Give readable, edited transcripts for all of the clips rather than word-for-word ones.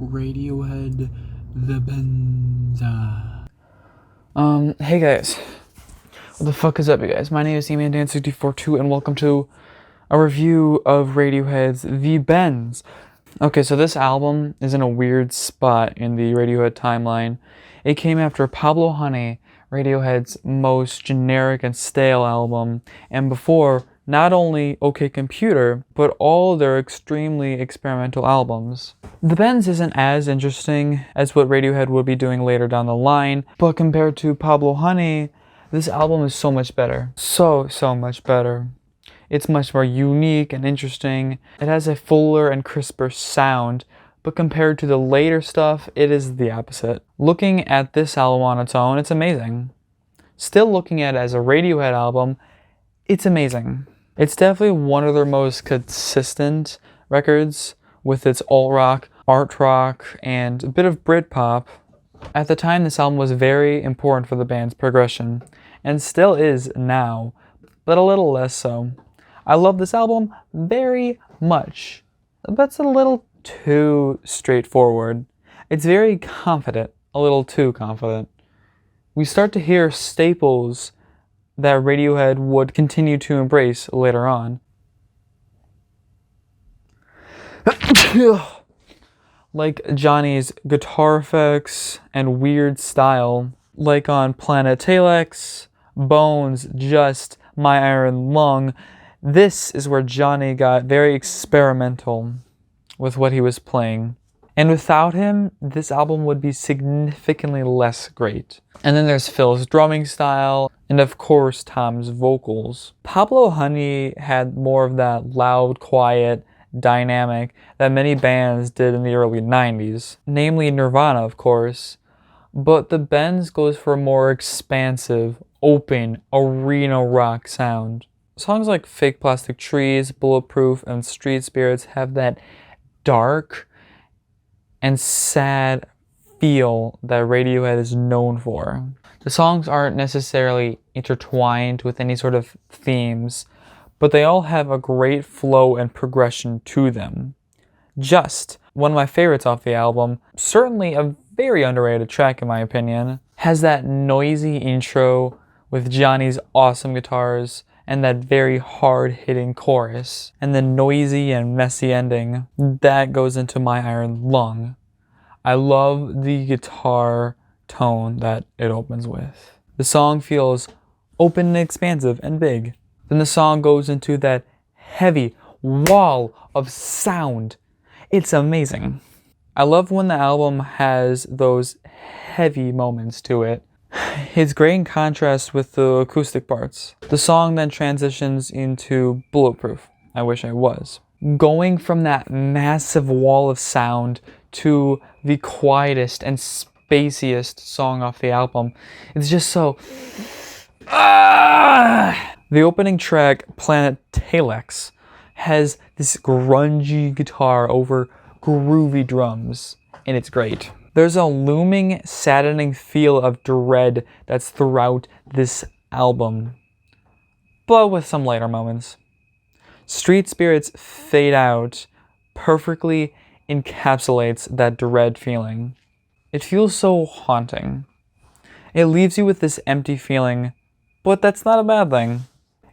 Radiohead, the Benza. Hey guys. What the fuck is up, you guys? My name is eManDan642 and welcome to a review of Radiohead's The Bends. Okay, so this album is in a weird spot in the Radiohead timeline. It came after Pablo Honey, Radiohead's most generic and stale album, and before not only OK Computer, but all their extremely experimental albums. The Bends isn't as interesting as what Radiohead would be doing later down the line, but compared to Pablo Honey, this album is so much better. So much better. It's much more unique and interesting. It has a fuller and crisper sound, but compared to the later stuff, it is the opposite. Looking at this album on its own, it's amazing. Still looking at it as a Radiohead album, it's amazing. It's definitely one of their most consistent records, with its alt-rock, art rock, and a bit of Britpop. At the time, this album was very important for the band's progression, and still is now, but a little less so. I love this album very much, but it's a little too straightforward. It's very confident, a little too confident. We start to hear staples that Radiohead would continue to embrace later on. Like Johnny's guitar effects and weird style, like on Planet Telex, Bones, Just, My Iron Lung. This is where Johnny got very experimental with what he was playing. And without him, this album would be significantly less great. And then there's Phil's drumming style, and of course Tom's vocals. Pablo Honey had more of that loud, quiet dynamic that many bands did in the early 90s, namely Nirvana, of course. But the Bends goes for a more expansive, open, arena rock sound. Songs like Fake Plastic Trees, Bulletproof, and Street Spirits have that dark and sad feel that Radiohead is known for. The songs aren't necessarily intertwined with any sort of themes, but they all have a great flow and progression to them. Just, one of my favorites off the album, certainly a very underrated track in my opinion, has that noisy intro with Johnny's awesome guitars and that very hard-hitting chorus, and the noisy and messy ending that goes into My Iron Lung. I love the guitar tone that it opens with. The song feels open and expansive and big. Then the song goes into that heavy wall of sound. It's amazing. I love when the album has those heavy moments to it. It's great in contrast with the acoustic parts. The song then transitions into Bulletproof, I Wish I Was. Going from that massive wall of sound to the quietest and spaciest song off the album, it's just so... The opening track, Planet Telex, has this grungy guitar over groovy drums, and it's great. There's a looming, saddening feel of dread that's throughout this album, but with some lighter moments. Street Spirits Fade Out perfectly encapsulates that dread feeling. It feels so haunting. It leaves you with this empty feeling, but that's not a bad thing.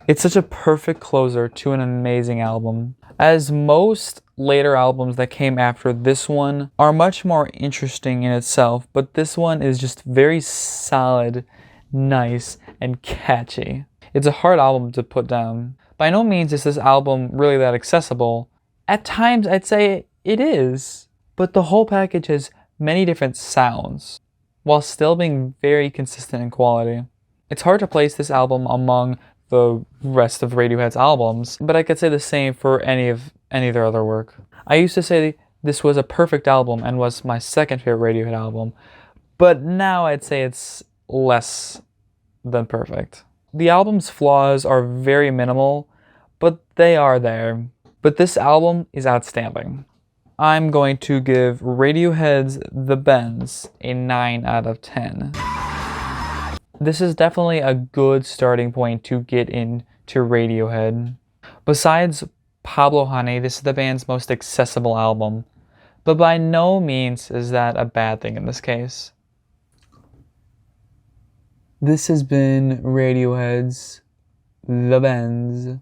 It's such a perfect closer to an amazing album. As most later albums that came after this one are much more interesting in itself, but this one is just very solid, nice, and catchy. It's a hard album to put down. By no means is this album really that accessible. At times I'd say it is, but the whole package has many different sounds, while still being very consistent in quality. It's hard to place this album among the rest of Radiohead's albums, but I could say the same for any of their other work. I used to say this was a perfect album and was my second favorite Radiohead album, but now I'd say it's less than perfect. The album's flaws are very minimal, but they are there. But this album is outstanding. I'm going to give Radiohead's The Bends a 9 out of 10. This is definitely a good starting point to get into Radiohead. Besides Pablo Honey, this is the band's most accessible album, but by no means is that a bad thing in this case. This has been Radiohead's The Bends.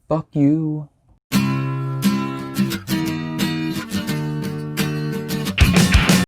Fuck you.